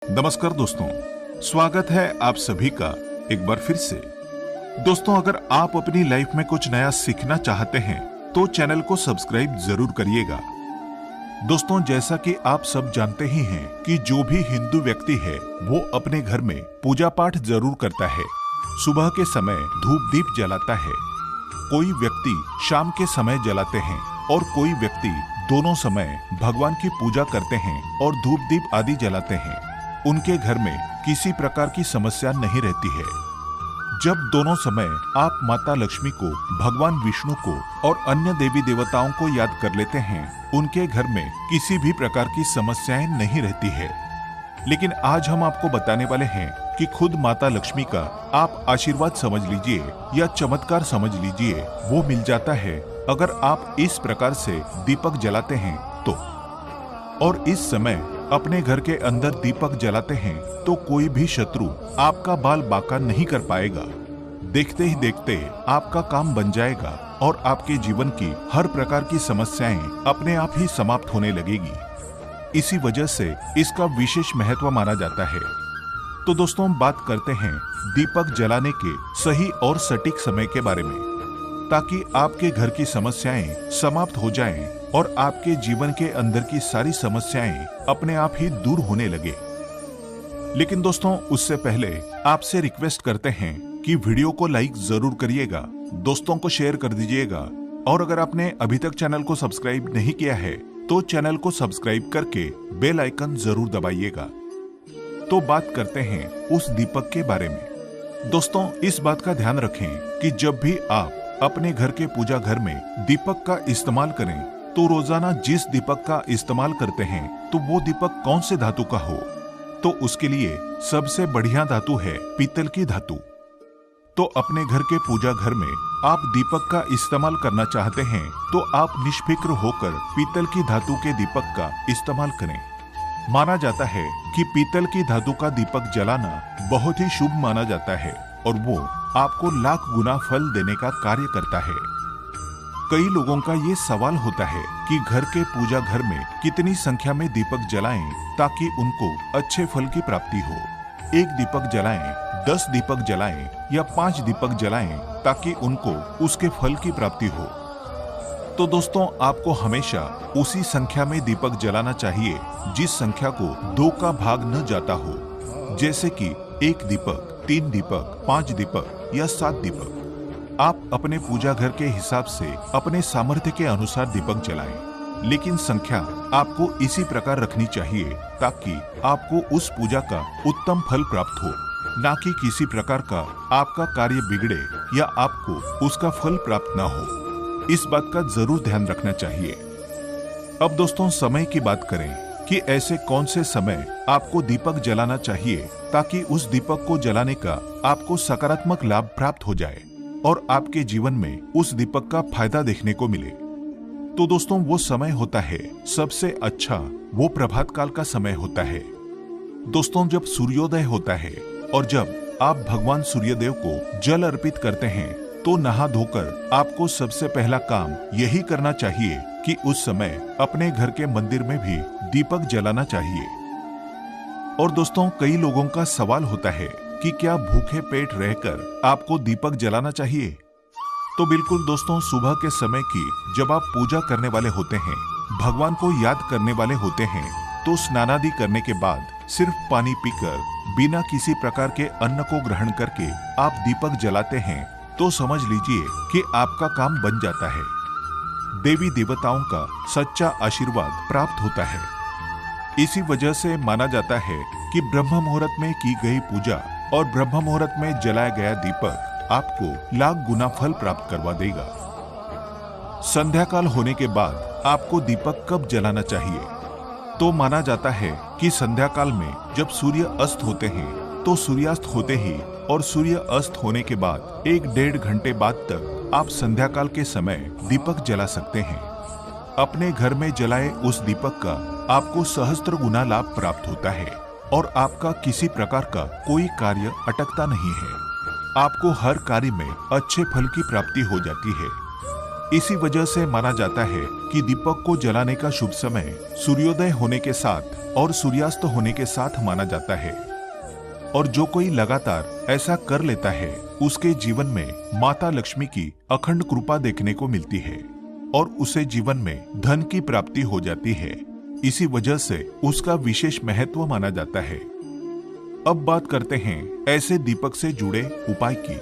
नमस्कार दोस्तों, स्वागत है आप सभी का एक बार फिर से। दोस्तों, अगर आप अपनी लाइफ में कुछ नया सीखना चाहते हैं तो चैनल को सब्सक्राइब जरूर करिएगा। दोस्तों, जैसा कि आप सब जानते ही हैं कि जो भी हिंदू व्यक्ति है वो अपने घर में पूजा पाठ जरूर करता है। सुबह के समय धूप दीप जलाता है, कोई व्यक्ति शाम के समय जलाते हैं और कोई व्यक्ति दोनों समय भगवान की पूजा करते हैं और धूप दीप आदि जलाते हैं। उनके घर में किसी प्रकार की समस्या नहीं रहती है। जब दोनों समय आप माता लक्ष्मी को, भगवान विष्णु को और अन्य देवी देवताओं को याद कर लेते हैं, उनके घर में किसी भी प्रकार की समस्याएं नहीं रहती है। लेकिन आज हम आपको बताने वाले हैं कि खुद माता लक्ष्मी का आप आशीर्वाद समझ लीजिए या चमत्कार समझ लीजिए, वो मिल जाता है अगर आप इस प्रकार से दीपक जलाते हैं तो। और इस समय अपने घर के अंदर दीपक जलाते हैं तो कोई भी शत्रु आपका बाल बांका नहीं कर पाएगा। देखते ही देखते आपका काम बन जाएगा और आपके जीवन की हर प्रकार की समस्याएं अपने आप ही समाप्त होने लगेगी। इसी वजह से इसका विशेष महत्व माना जाता है। तो दोस्तों, बात करते हैं दीपक जलाने के सही और सटीक समय के बारे में, ताकि आपके घर की समस्याएं समाप्त हो जाएं और आपके जीवन के अंदर की सारी समस्याएं अपने आप ही दूर होने लगे। लेकिन दोस्तों, उससे पहले आपसे रिक्वेस्ट करते हैं कि वीडियो को लाइक जरूर करिएगा, दोस्तों को शेयर कर दीजिएगा और अगर आपने अभी तक चैनल को सब्सक्राइब नहीं किया है तो चैनल को सब्सक्राइब करके बेल आइकन जरूर दबाइएगा। तो बात करते हैं उस दीपक के बारे में। दोस्तों, इस बात का ध्यान रखें कि जब भी आप अपने घर के पूजा घर में दीपक का इस्तेमाल करें तो रोजाना जिस दीपक का इस्तेमाल करते हैं तो वो दीपक कौन से धातु का हो, तो उसके लिए सबसे बढ़िया धातु है पीतल की धातु। तो अपने घर के पूजा घर में आप दीपक का इस्तेमाल करना चाहते हैं तो आप निष्फिक्र होकर पीतल की धातु के दीपक का इस्तेमाल करें। माना जाता है कि पीतल की धातु का दीपक जलाना बहुत ही शुभ माना जाता है और वो आपको लाख गुना फल देने का कार्य करता है। कई लोगों का ये सवाल होता है कि घर के पूजा घर में कितनी संख्या में दीपक जलाएं ताकि उनको अच्छे फल की प्राप्ति हो। 1 दीपक जलाएं, 10 दीपक जलाएं या 5 दीपक जलाएं ताकि उनको उसके फल की प्राप्ति हो। तो दोस्तों, आपको हमेशा उसी संख्या में दीपक जलाना चाहिए जिस संख्या को 2 का भाग न जाता हो। जैसे कि 1 दीपक, 3 दीपक, 5 दीपक या 7 दीपक। आप अपने पूजा घर के हिसाब से अपने सामर्थ्य के अनुसार दीपक जलाएं, लेकिन संख्या आपको इसी प्रकार रखनी चाहिए ताकि आपको उस पूजा का उत्तम फल प्राप्त हो, ना कि किसी प्रकार का आपका कार्य बिगड़े या आपको उसका फल प्राप्त ना हो। इस बात का जरूर ध्यान रखना चाहिए। अब दोस्तों, समय की बात करें कि ऐसे कौन से समय आपको दीपक जलाना चाहिए ताकि उस दीपक को जलाने का आपको सकारात्मक लाभ प्राप्त हो जाए और आपके जीवन में उस दीपक का फायदा देखने को मिले। तो दोस्तों, वो समय होता है सबसे अच्छा, वो प्रभात काल का समय होता है। दोस्तों, जब सूर्योदय होता है और जब आप भगवान सूर्यदेव को जल अर्पित करते हैं तो नहा धोकर आपको सबसे पहला काम यही करना चाहिए कि उस समय अपने घर के मंदिर में भी दीपक जलाना चाहिए। और दोस्तों, कई लोगों का सवाल होता है कि क्या भूखे पेट रहकर आपको दीपक जलाना चाहिए? तो बिल्कुल दोस्तों, सुबह के समय की जब आप पूजा करने वाले होते हैं, भगवान को याद करने वाले होते हैं, तो स्नानादि करने के बाद सिर्फ पानी पीकर बिना किसी प्रकार के अन्न को ग्रहण करके आप दीपक जलाते हैं तो समझ लीजिए कि आपका काम बन जाता है। देवी देवताओं का सच्चा आशीर्वाद प्राप्त होता है। इसी वजह से माना जाता है कि ब्रह्म मुहूर्त में की गई पूजा और ब्रह्म मुहूर्त में जलाया गया दीपक आपको लाख गुना फल प्राप्त करवा देगा। संध्या काल होने के बाद आपको दीपक कब जलाना चाहिए? तो माना जाता है कि संध्या काल में जब सूर्य अस्त होते हैं तो सूर्यास्त होते ही और सूर्य अस्त होने के बाद 1-1.5 घंटे बाद तक आप संध्या काल के समय दीपक जला सकते हैं। अपने घर में जलाए उस दीपक का आपको सहस्त्र गुना लाभ प्राप्त होता है और आपका किसी प्रकार का कोई कार्य अटकता नहीं है। आपको हर कार्य में अच्छे फल की प्राप्ति हो जाती है। इसी वजह से माना जाता है कि दीपक को जलाने का शुभ समय सूर्योदय होने के साथ और सूर्यास्त होने के साथ माना जाता है। और जो कोई लगातार ऐसा कर लेता है उसके जीवन में माता लक्ष्मी की अखंड कृपा देखने को मिलती है और उसे जीवन में धन की प्राप्ति हो जाती है। इसी वजह से उसका विशेष महत्व माना जाता है। अब बात करते हैं ऐसे दीपक से जुड़े उपाय की।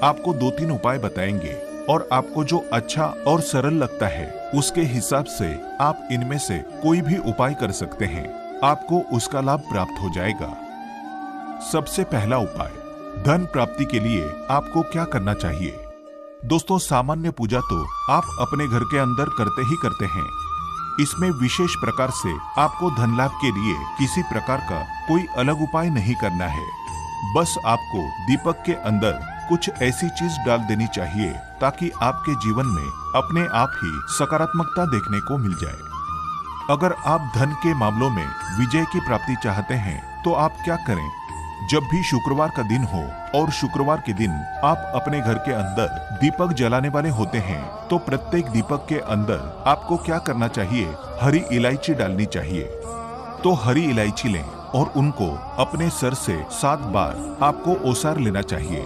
आपको 2-3 उपाय बताएंगे और आपको जो अच्छा और सरल लगता है उसके हिसाब से आप इनमें से कोई भी उपाय कर सकते हैं। आपको उसका लाभ प्राप्त हो जाएगा। सबसे पहला उपाय, धन प्राप्ति के लिए आपको क्या करना चाहिए। दोस्तों, सामान्य पूजा तो आप अपने घर के अंदर करते ही करते हैं। इसमें विशेष प्रकार से आपको धन लाभ के लिए किसी प्रकार का कोई अलग उपाय नहीं करना है। बस आपको दीपक के अंदर कुछ ऐसी चीज डाल देनी चाहिए ताकि आपके जीवन में अपने आप ही सकारात्मकता देखने को मिल जाए। अगर आप धन के मामलों में विजय की प्राप्ति चाहते हैं तो आप क्या करें, जब भी शुक्रवार का दिन हो और शुक्रवार के दिन आप अपने घर के अंदर दीपक जलाने वाले होते हैं तो प्रत्येक दीपक के अंदर आपको क्या करना चाहिए, हरी इलायची डालनी चाहिए। तो हरी इलायची लें और उनको अपने सर से 7 बार आपको ओसार लेना चाहिए।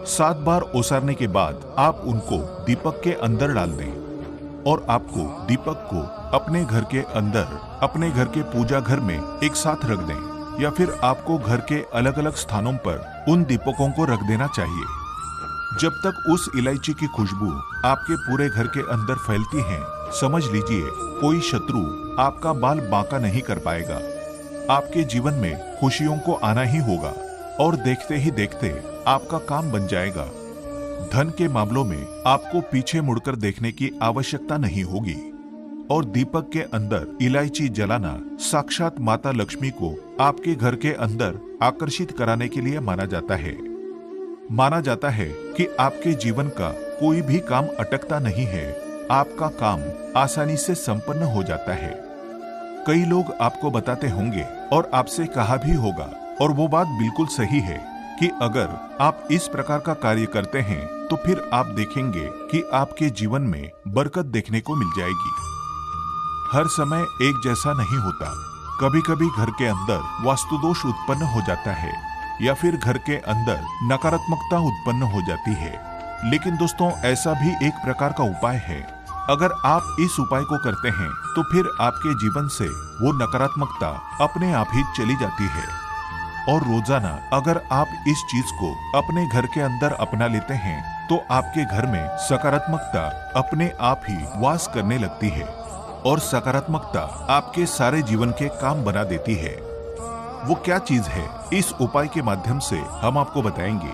7 बार ओसारने के बाद आप उनको दीपक के अंदर डाल दें और आपको दीपक को अपने घर के अंदर, अपने घर के पूजा घर में एक साथ रख दें या फिर आपको घर के अलग अलग स्थानों पर उन दीपकों को रख देना चाहिए। जब तक उस इलायची की खुशबू आपके पूरे घर के अंदर फैलती है, समझ लीजिए कोई शत्रु आपका बाल बांका नहीं कर पाएगा। आपके जीवन में खुशियों को आना ही होगा और देखते ही देखते आपका काम बन जाएगा। धन के मामलों में आपको पीछे मुड़कर देखने की आवश्यकता नहीं होगी। और दीपक के अंदर इलायची जलाना साक्षात माता लक्ष्मी को आपके घर के अंदर आकर्षित कराने के लिए माना जाता है। माना जाता है कि आपके जीवन का कोई भी काम अटकता नहीं है, आपका काम आसानी से संपन्न हो जाता है। कई लोग आपको बताते होंगे और आपसे कहा भी होगा, और वो बात बिल्कुल सही है, कि अगर आप इस प्रकार का कार्य करते हैं तो फिर आप देखेंगे कि आपके जीवन में बरकत देखने को मिल जाएगी। हर समय एक जैसा नहीं होता। कभी कभी घर के अंदर वास्तु दोष उत्पन्न हो जाता है या फिर घर के अंदर नकारात्मकता उत्पन्न हो जाती है। लेकिन दोस्तों, ऐसा भी एक प्रकार का उपाय है। अगर आप इस उपाय को करते हैं तो फिर आपके जीवन से वो नकारात्मकता अपने आप ही चली जाती है। और रोजाना अगर आप इस चीज को अपने घर के अंदर अपना लेते हैं तो आपके घर में सकारात्मकता अपने आप ही वास करने लगती है और सकारात्मकता आपके सारे जीवन के काम बना देती है। वो क्या चीज है, इस उपाय के माध्यम से हम आपको बताएंगे।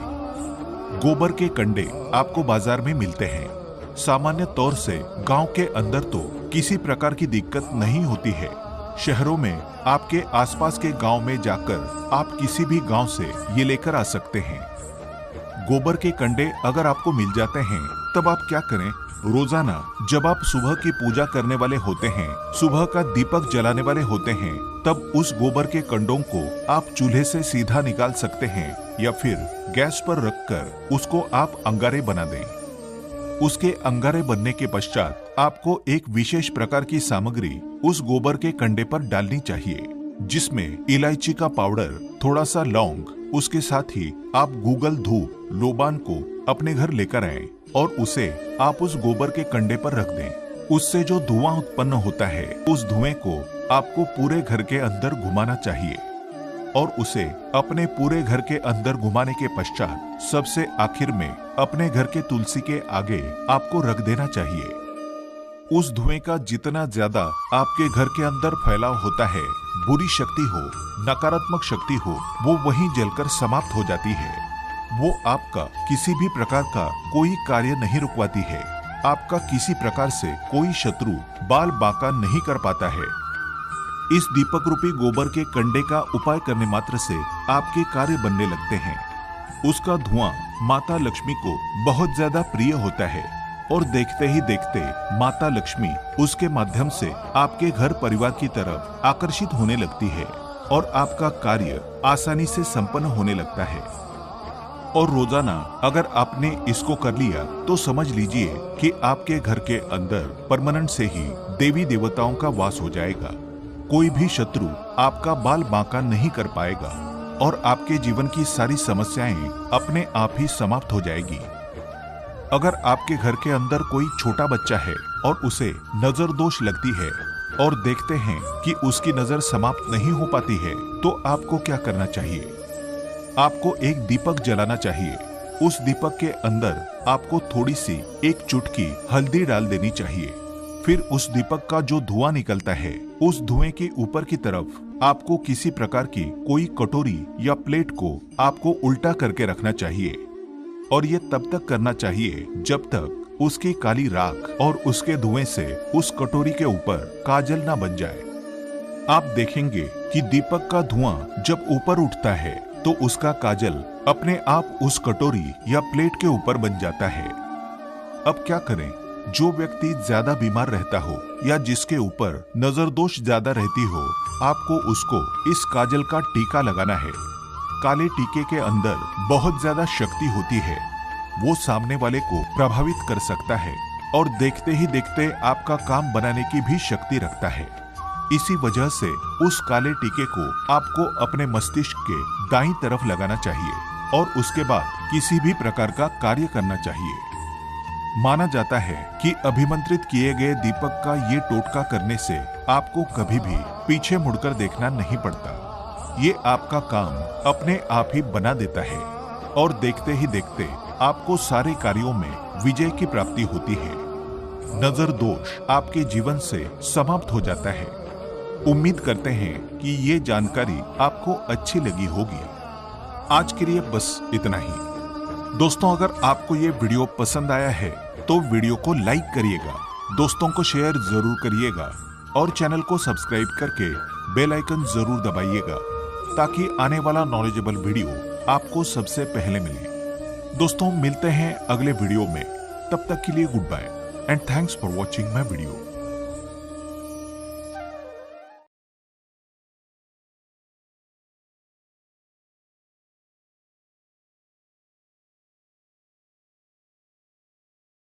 गोबर के कंडे आपको बाजार में मिलते हैं। सामान्य तौर से गांव के अंदर तो किसी प्रकार की दिक्कत नहीं होती है। शहरों में आपके आसपास के गांव में जाकर आप किसी भी गांव से ये लेकर आ सकते हैं। गोबर के कंडे अगर आपको मिल जाते हैं तब आप क्या करें, रोजाना जब आप सुबह की पूजा करने वाले होते हैं, सुबह का दीपक जलाने वाले होते हैं, तब उस गोबर के कंडों को आप चूल्हे से सीधा निकाल सकते हैं या फिर गैस पर रखकर उसको आप अंगारे बना दें। उसके अंगारे बनने के पश्चात आपको एक विशेष प्रकार की सामग्री उस गोबर के कंडे पर डालनी चाहिए, जिसमें इलायची का पाउडर, थोड़ा सा लौंग, उसके साथ ही आप गूगल धूप लोबान को अपने घर लेकर आए और उसे आप उस गोबर के कंडे पर रख दें। उससे जो धुआं उत्पन्न होता है, उस धुएं को आपको पूरे घर के अंदर घुमाना चाहिए और उसे अपने पूरे घर के अंदर घुमाने के पश्चात सबसे आखिर में अपने घर के तुलसी के आगे आपको रख देना चाहिए। उस धुएं का जितना ज्यादा आपके घर के अंदर फैलाव होता है, बुरी शक्ति हो, नकारात्मक शक्ति हो, वो वहीं जलकर समाप्त हो जाती है। वो आपका किसी भी प्रकार का कोई कार्य नहीं रुकवाती है। आपका किसी प्रकार से कोई शत्रु बाल बांका नहीं कर पाता है। इस दीपक रूपी गोबर के कंडे का उपाय करने मात्र से आपके कार्य बनने लगते हैं। उसका धुआं माता लक्ष्मी को बहुत ज्यादा प्रिय होता है और देखते ही देखते माता लक्ष्मी उसके माध्यम से आपके घर परिवार की तरफ आकर्षित होने लगती है और आपका कार्य आसानी से संपन्न होने लगता है। और रोजाना अगर आपने इसको कर लिया तो समझ लीजिए कि आपके घर के अंदर परमानेंट से ही देवी देवताओं का वास हो जाएगा। कोई भी शत्रु आपका बाल बांका नहीं कर पाएगा और आपके जीवन की सारी समस्याएं अपने आप ही समाप्त हो जाएगी। अगर आपके घर के अंदर कोई छोटा बच्चा है और उसे नजर दोष लगती है और देखते हैं कि उसकी नजर समाप्त नहीं हो पाती है, तो आपको क्या करना चाहिए? आपको एक दीपक जलाना चाहिए। उस दीपक के अंदर आपको थोड़ी सी एक चुटकी हल्दी डाल देनी चाहिए। फिर उस दीपक का जो धुआं निकलता है, उस धुएं के ऊपर की तरफ आपको किसी प्रकार की कोई कटोरी या प्लेट को आपको उल्टा करके रखना चाहिए और ये तब तक करना चाहिए जब तक उसकी काली राख और उसके धुएं से उस कटोरी के ऊपर काजल ना बन जाए। आप देखेंगे कि दीपक का धुआं जब ऊपर उठता है तो उसका काजल अपने आप उस कटोरी या प्लेट के ऊपर बन जाता है। अब क्या करें? जो व्यक्ति ज्यादा बीमार रहता हो या जिसके ऊपर नजर दोष ज्यादा रहती हो, आपको उसको इस काजल का टीका लगाना है। काले टीके के अंदर बहुत ज्यादा शक्ति होती है। वो सामने वाले को प्रभावित कर सकता है और देखते ही देखते आपका काम बनाने की भी शक्ति रखता है। इसी वजह से उस काले टीके को आपको अपने मस्तिष्क के दाईं तरफ लगाना चाहिए और उसके बाद किसी भी प्रकार का कार्य करना चाहिए। माना जाता है कि अभिमंत्रित किए गए दीपक का ये टोटका करने से आपको कभी भी पीछे मुड़कर देखना नहीं पड़ता। ये आपका काम अपने आप ही बना देता है और देखते ही देखते आपको सारे कार्यों में विजय की प्राप्ति होती है। नजर दोष आपके जीवन से समाप्त हो जाता है। उम्मीद करते हैं कि ये जानकारी आपको अच्छी लगी होगी। आज के लिए बस इतना ही। दोस्तों, अगर आपको ये वीडियो पसंद आया है तो वीडियो को लाइक करिएगा, दोस्तों को शेयर जरूर करिएगा और चैनल को सब्सक्राइब करके बेल आइकन जरूर दबाइएगा ताकि आने वाला नॉलेजेबल वीडियो आपको सबसे पहले मिले। दोस्तों, मिलते हैं अगले वीडियो में। तब तक के लिए good bye and thanks for watching my video.